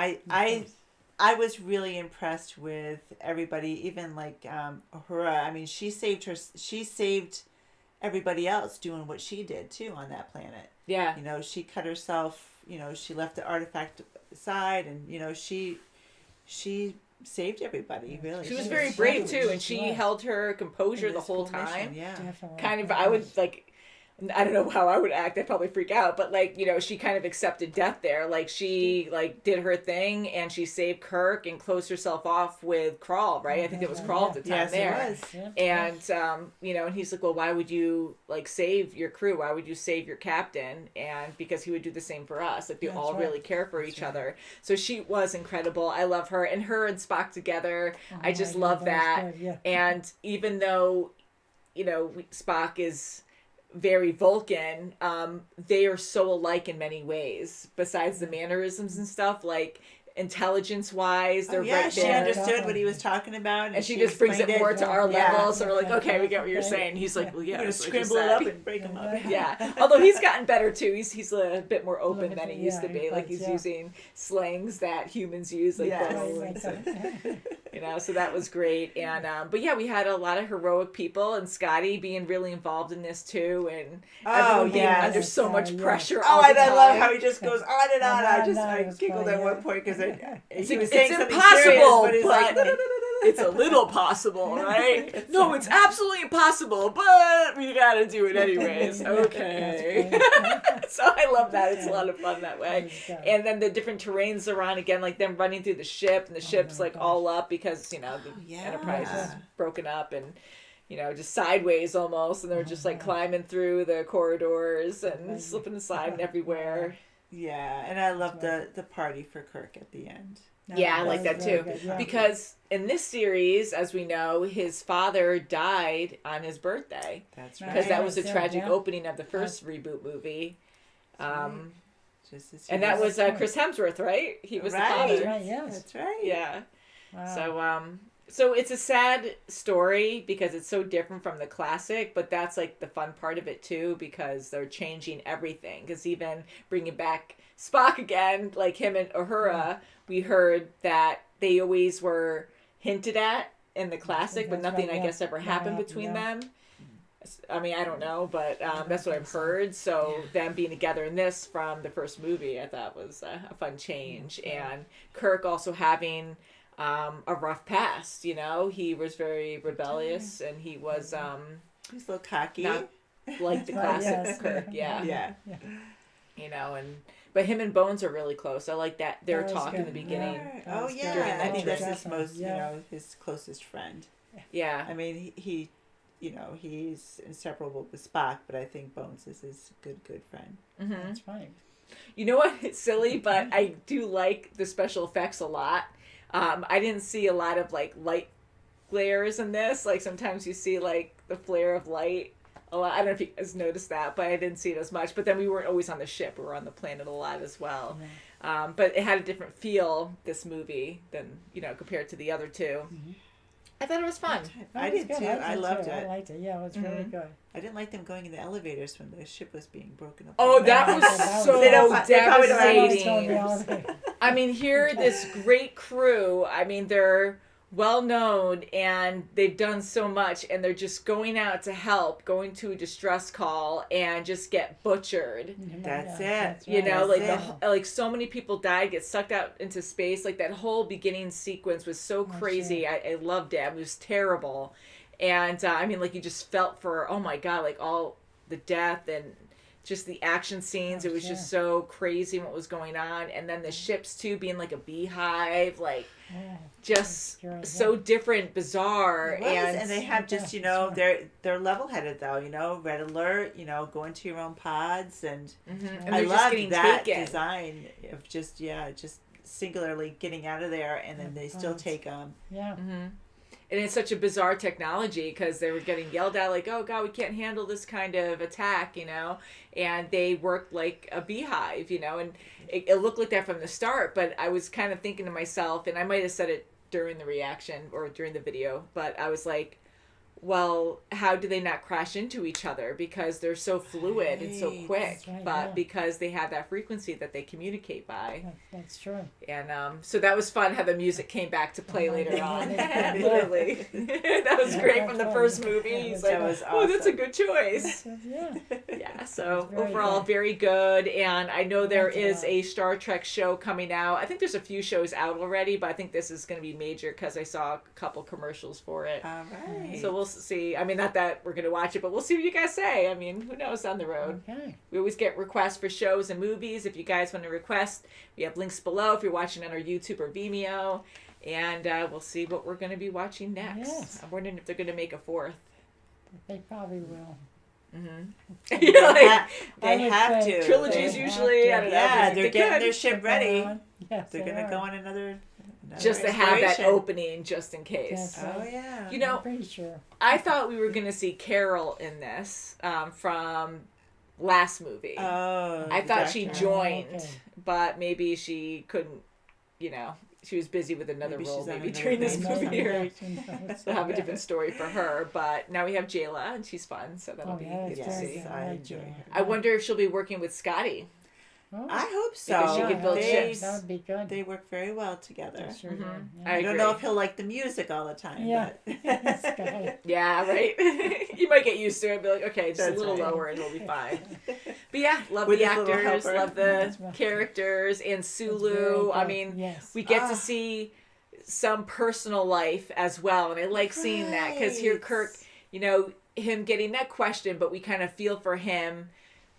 Speaker 1: I was really impressed with everybody, even like Uhura. I mean, she saved everybody else doing what she did too on that planet.
Speaker 3: Yeah.
Speaker 1: She cut herself, she left the artifact aside, and she saved everybody, really.
Speaker 3: She was very brave too, and she held her composure the whole time.
Speaker 1: Yeah.
Speaker 2: Definitely.
Speaker 3: Kind of, I would like, I don't know how I would act. I'd probably freak out, but like, she kind of accepted death there. Like she like did her thing and she saved Kirk and closed herself off with Crawl, right? I think it was Crawl at the time there.
Speaker 1: It was.
Speaker 3: And, and he's like, well, why would you like save your crew? Why would you save your captain? And because he would do the same for us. Like they all really care for each other. So she was incredible. I love her, and her and Spock together. I just love that. And even though, Spock is very Vulcan, they are so alike in many ways, besides the mannerisms and stuff. Like intelligence-wise, they're right
Speaker 1: she
Speaker 3: there.
Speaker 1: understood what he was talking about,
Speaker 3: And she just brings it more to our level, so we're like, okay, we get what you're
Speaker 2: Okay.
Speaker 3: saying. He's like, well, yeah,
Speaker 1: We're gonna
Speaker 3: that's what you
Speaker 1: scramble it
Speaker 3: said.
Speaker 1: up and break them up.
Speaker 3: Yeah, although he's gotten better too. He's a bit more open than he used to be.
Speaker 2: Yeah,
Speaker 3: Like he's
Speaker 2: yeah.
Speaker 3: using slangs that humans use, like
Speaker 1: Yes.
Speaker 3: bro,
Speaker 2: Right,
Speaker 3: and you know. So that was great. And but yeah, we had a lot of heroic people, and Scotty being really involved in this too, and everyone being
Speaker 1: yes.
Speaker 3: under so much
Speaker 2: Yeah.
Speaker 3: pressure.
Speaker 1: Oh,
Speaker 3: all
Speaker 1: and
Speaker 3: the
Speaker 1: I love
Speaker 3: time.
Speaker 1: how he just goes on and on. I
Speaker 2: It was
Speaker 1: giggled
Speaker 2: funny,
Speaker 1: at one
Speaker 2: yeah.
Speaker 1: point because he was
Speaker 3: It's
Speaker 1: saying something
Speaker 3: impossible,
Speaker 1: serious, but he's like,
Speaker 3: but it's a little possible, right? No, it's absolutely impossible, but we gotta do it anyways. Okay. So I love that. It's a lot of fun that way. And then the different terrains they're on, again, like them running through the ship, and the ship's like all up because, you know, the Enterprise is broken up and, you know, just sideways almost, and they're just like climbing through the corridors and slipping and sliding everywhere.
Speaker 1: Yeah, and I love the party for Kirk at the end.
Speaker 3: Yeah, I like that too. Because in this series, as we know, his father died on his birthday.
Speaker 1: That's right.
Speaker 3: Because that was the tragic
Speaker 2: Yeah.
Speaker 3: opening of the first reboot movie.
Speaker 1: Just as
Speaker 3: And that was Chris Hemsworth, right? He was the father.
Speaker 2: That's right, yes.
Speaker 1: That's right.
Speaker 3: Yeah.
Speaker 2: Wow.
Speaker 3: So it's a sad story because it's so different from the classic, but that's like the fun part of it too, because they're changing everything. Because even bringing back Spock again, like him and Uhura, we heard that they always were hinted at in the classic, but
Speaker 2: That's
Speaker 3: nothing,
Speaker 2: right,
Speaker 3: I guess, ever happened between them. I mean, I don't know, but that's what I've heard. So them being together in this from the first movie, I thought was a fun change. And Kirk also having a rough past, you know, he was very rebellious, and he was
Speaker 1: He's a little cocky,
Speaker 3: not like the classic
Speaker 2: Yes.
Speaker 3: Kirk, yeah.
Speaker 1: Yeah.
Speaker 3: You know, but him and Bones are really close. I like that their
Speaker 2: That was
Speaker 3: talk in
Speaker 2: good.
Speaker 3: the beginning.
Speaker 1: Oh
Speaker 2: That was
Speaker 1: yeah,
Speaker 2: good.
Speaker 1: I think that's his
Speaker 2: Definitely.
Speaker 1: most, you know, his closest friend.
Speaker 3: Yeah.
Speaker 1: I mean, he, you know, he's inseparable with Spock, but I think Bones is his good friend.
Speaker 3: Mm-hmm.
Speaker 2: That's right.
Speaker 3: You know what? It's silly, but I do like the special effects a lot. I didn't see a lot of like light glares in this. Like sometimes you see like the flare of light a lot. I don't know if you guys noticed that, but I didn't see it as much. But then we weren't always on the ship. We were on the planet a lot as well. But it had a different feel, this movie, than, you know, compared to the other two. I thought it was fun.
Speaker 1: I did too. I loved it.
Speaker 2: I liked it. Yeah, it was really good.
Speaker 1: I didn't like them going in the elevators when the ship was being broken up.
Speaker 3: Oh, that was so
Speaker 1: They probably don't
Speaker 3: devastating. I mean, here, this great crew, I mean, they're well known and they've done so much, and they're just going out to help, going to a distress call, and just get butchered.
Speaker 1: That's it.
Speaker 3: You know,
Speaker 1: That's
Speaker 3: like like so many people died, get sucked out into space. Like that whole beginning sequence was so crazy. I loved it. It was terrible. And I mean, like you just felt for, oh my God, like all the death and just the action scenes. It was just so crazy what was going on. And then the ships too being like a beehive, like just so different, bizarre.
Speaker 1: And they have just, you know, they're level headed though, you know, red alert, you know, go into your own pods, and
Speaker 3: And
Speaker 1: I
Speaker 3: they're just
Speaker 1: love
Speaker 3: getting
Speaker 1: that
Speaker 3: taken.
Speaker 1: design of just singularly getting out of there, and then they still take them.
Speaker 2: Yeah.
Speaker 3: And it's such a bizarre technology because they were getting yelled at like, oh God, we can't handle this kind of attack, you know, and they worked like a beehive, you know, and it looked like that from the start. But I was kind of thinking to myself, and I might have said it during the reaction or during the video, but I was like, well, how do they not crash into each other? Because they're so fluid and so quick, but because they have that frequency that they communicate by.
Speaker 2: That's true.
Speaker 3: And so that was fun how the music came back to play later on. Literally. That was great from the first movie. He's like,
Speaker 1: That was
Speaker 3: oh, that's a
Speaker 1: awesome.
Speaker 3: good choice. Yeah, so overall, very good. And I know there is a Star Trek show coming out. I think there's a few shows out already, but I think this is going to be major because I saw a couple commercials for it.
Speaker 1: All right.
Speaker 3: So we'll see. I mean, not that we're going to watch it, but we'll see what you guys say. I mean, who knows down the road.
Speaker 2: Okay.
Speaker 3: We always get requests for shows and movies. If you guys want to request, we have links below if you're watching on our YouTube or Vimeo. And we'll see what we're going to be watching next.
Speaker 2: Yes.
Speaker 3: I'm wondering if they're going to make a fourth.
Speaker 2: They probably will.
Speaker 3: You're like,
Speaker 1: They have to.
Speaker 3: Trilogies
Speaker 2: They
Speaker 3: usually, I
Speaker 2: have
Speaker 3: don't
Speaker 2: to.
Speaker 3: know.
Speaker 1: Yeah,
Speaker 3: they
Speaker 1: they're getting
Speaker 3: could.
Speaker 1: their ship ready.
Speaker 2: Yes,
Speaker 1: They're
Speaker 2: they
Speaker 1: going to
Speaker 2: are.
Speaker 1: go on another
Speaker 3: Just to have that
Speaker 1: exploration.
Speaker 3: opening just in case.
Speaker 2: Yes.
Speaker 1: Oh, yeah.
Speaker 3: You know,
Speaker 2: I'm pretty sure.
Speaker 3: I thought we were going to see Carol in this from last movie.
Speaker 1: Oh,
Speaker 3: I
Speaker 1: the
Speaker 3: thought she
Speaker 1: doctor.
Speaker 3: joined,
Speaker 2: okay.
Speaker 3: but maybe she couldn't you know, she was busy with another
Speaker 1: Maybe
Speaker 3: role
Speaker 1: she's on
Speaker 3: maybe
Speaker 1: another
Speaker 3: during this
Speaker 1: thing.
Speaker 3: movie. Or
Speaker 2: Yes.
Speaker 3: we'll have a different story for her. But now we have Jayla, and she's fun, so that'll
Speaker 2: Oh,
Speaker 3: be
Speaker 2: yeah,
Speaker 3: good
Speaker 2: it's
Speaker 3: to
Speaker 2: very
Speaker 3: see.
Speaker 2: good.
Speaker 1: I
Speaker 2: like
Speaker 1: enjoy
Speaker 2: Jayla.
Speaker 1: her.
Speaker 3: I wonder if she'll be working with Scotty.
Speaker 2: Oh,
Speaker 1: I hope so.
Speaker 3: Because she could build ships.
Speaker 2: That would be good.
Speaker 1: They work very well together.
Speaker 2: They sure do.
Speaker 3: I
Speaker 1: I
Speaker 3: agree.
Speaker 1: don't know if he'll like the music all the time.
Speaker 2: Yeah.
Speaker 1: But
Speaker 2: Scotty.
Speaker 3: Yeah, right. You might get used to it. Be like, okay, just
Speaker 1: That's
Speaker 3: a little
Speaker 1: right.
Speaker 3: lower, and it'll be fine. But yeah, love
Speaker 1: With
Speaker 3: the
Speaker 1: his little
Speaker 3: actors,
Speaker 1: helper.
Speaker 3: love the
Speaker 2: That's right.
Speaker 3: characters, and
Speaker 2: It's very
Speaker 3: Sulu. I
Speaker 2: good.
Speaker 3: mean,
Speaker 2: Yes.
Speaker 3: we get
Speaker 1: Ah.
Speaker 3: to see some personal life as well, and I like seeing that because here,
Speaker 1: Right.
Speaker 3: Kirk, you know, him getting that question, but we kind of feel for him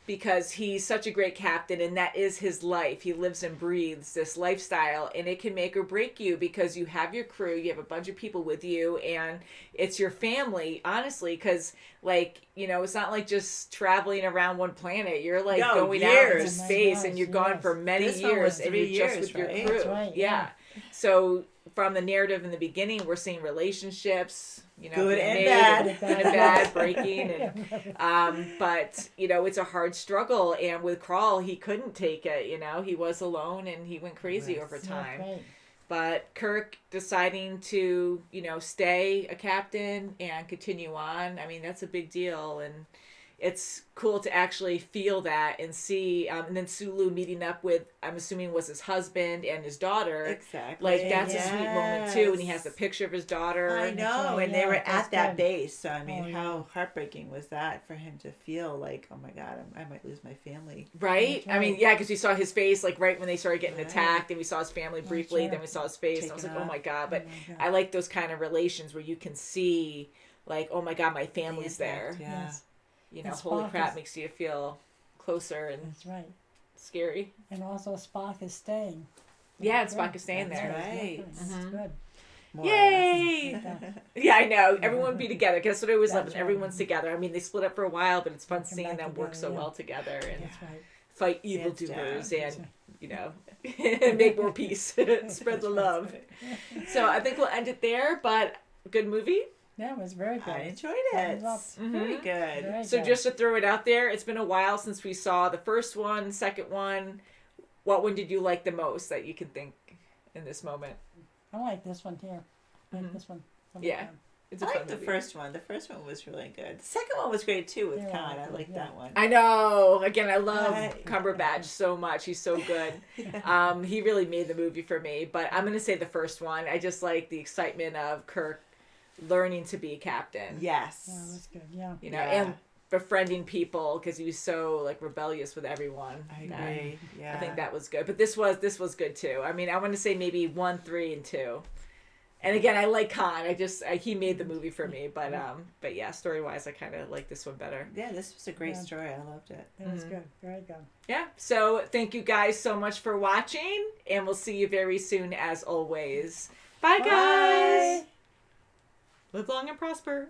Speaker 3: because he's such a great captain, and that is his life. He lives and breathes this lifestyle, and it can make or break you because you have your crew, you have a bunch of people with you, and it's your family, honestly, because, like, you know, it's not like just traveling around one planet. You're, like,
Speaker 1: No,
Speaker 3: going out into
Speaker 1: years.
Speaker 3: space,
Speaker 2: Oh my
Speaker 3: and you're
Speaker 2: gosh,
Speaker 3: gone for many
Speaker 1: This one
Speaker 3: years,
Speaker 1: was
Speaker 3: and
Speaker 1: 3
Speaker 3: you're just
Speaker 1: years,
Speaker 3: with your
Speaker 1: right?
Speaker 3: crew.
Speaker 2: That's right,
Speaker 3: yeah. So from the narrative in the beginning, we're seeing relationships, you know,
Speaker 1: Good
Speaker 3: being
Speaker 1: and
Speaker 3: made,
Speaker 1: bad.
Speaker 3: good and bad, breaking, and but you know, it's a hard struggle. And with Crawl, he couldn't take it. You know, he was alone and he went crazy
Speaker 1: Yes.
Speaker 3: over
Speaker 2: That's
Speaker 3: time.
Speaker 2: right.
Speaker 3: But Kirk deciding to, you know, stay a captain and continue on. I mean, that's a big deal, and it's cool to actually feel that and see. And then Sulu meeting up with, I'm assuming, was his husband and his daughter.
Speaker 1: Exactly.
Speaker 3: Like, that's a sweet moment too, and he has
Speaker 1: Yes.
Speaker 3: the picture of his daughter.
Speaker 1: I know,
Speaker 2: right,
Speaker 1: and they were
Speaker 2: yeah, that's
Speaker 1: at that
Speaker 2: good.
Speaker 1: base. So I mean,
Speaker 2: Oh,
Speaker 1: how
Speaker 2: yeah.
Speaker 1: heartbreaking was that for him to feel like, oh my God, I might lose my family.
Speaker 3: Right?
Speaker 2: That's
Speaker 3: I mean,
Speaker 2: right.
Speaker 3: yeah, because we saw his face, like, right when they started getting
Speaker 1: Right.
Speaker 3: attacked, and we saw his family briefly,
Speaker 2: sure.
Speaker 3: then we saw his face, and I was
Speaker 1: Taken
Speaker 3: like, oh
Speaker 1: off.
Speaker 3: my God. But
Speaker 2: my God.
Speaker 3: I like those kind of relations where you can see, like, oh my God, my
Speaker 1: The
Speaker 3: family's
Speaker 1: impact,
Speaker 3: there.
Speaker 1: Yeah.
Speaker 2: Yes.
Speaker 3: You know,
Speaker 2: And
Speaker 3: holy
Speaker 2: Spock
Speaker 3: crap,
Speaker 2: is-
Speaker 3: makes you feel closer and
Speaker 2: That's right.
Speaker 3: scary.
Speaker 2: And also Spock is staying.
Speaker 3: Yeah, and
Speaker 2: That's
Speaker 3: Spock is staying
Speaker 1: That's
Speaker 3: there.
Speaker 1: right.
Speaker 2: It's good.
Speaker 1: More or less.
Speaker 3: Yay!
Speaker 2: Yeah.
Speaker 3: Yeah, I know. Everyone be together. Because that's what I always love.
Speaker 2: That's
Speaker 3: When
Speaker 2: right.
Speaker 3: everyone's together. I mean, they split up for a while, but it's fun
Speaker 2: Come
Speaker 3: seeing
Speaker 2: back
Speaker 3: them work so
Speaker 2: together, yeah.
Speaker 3: well together and
Speaker 2: That's right.
Speaker 3: fight
Speaker 1: Hands
Speaker 3: evildoers
Speaker 1: down.
Speaker 3: and, you know, make more peace. Spread the love. So I think we'll end it there, but good movie.
Speaker 2: Yeah, it was very good.
Speaker 1: I enjoyed it.
Speaker 2: Thumbs up.
Speaker 1: Very good.
Speaker 2: Very
Speaker 3: So
Speaker 2: good.
Speaker 3: just to throw it out there, it's been a while since we saw the first one, second one. What one did you like the most that you can think in this moment?
Speaker 2: I like this one here. I like this one. Oh my
Speaker 3: Yeah.
Speaker 2: God.
Speaker 3: It's
Speaker 1: I
Speaker 3: a fun
Speaker 1: liked the
Speaker 3: movie.
Speaker 1: first one. The first one was really good. The second one was great too with
Speaker 2: Yeah,
Speaker 1: Khan. I liked
Speaker 2: yeah.
Speaker 1: that one.
Speaker 3: I know. Again, I love
Speaker 1: Right.
Speaker 3: Cumberbatch so much. He's so good. He really made the movie for me. But I'm gonna say the first one. I just like the excitement of Kirk learning to be a captain.
Speaker 1: Yes.
Speaker 2: Yeah, that's good. Yeah.
Speaker 3: You know,
Speaker 1: Yeah.
Speaker 3: and befriending people because he was so like rebellious with everyone.
Speaker 1: I
Speaker 3: That-
Speaker 1: agree. Yeah.
Speaker 3: I think that was good. But this was good too. I mean, I want to say maybe 1, 3, and 2. And again, I like Khan. He made the movie for me. But yeah, story wise, I kind of like this one better.
Speaker 1: Yeah, this was a great
Speaker 2: Yeah.
Speaker 1: story. I loved it.
Speaker 2: It was good. Very good.
Speaker 3: Yeah. So thank you guys so much for watching, and we'll see you very soon as always. Bye guys. Live long and prosper.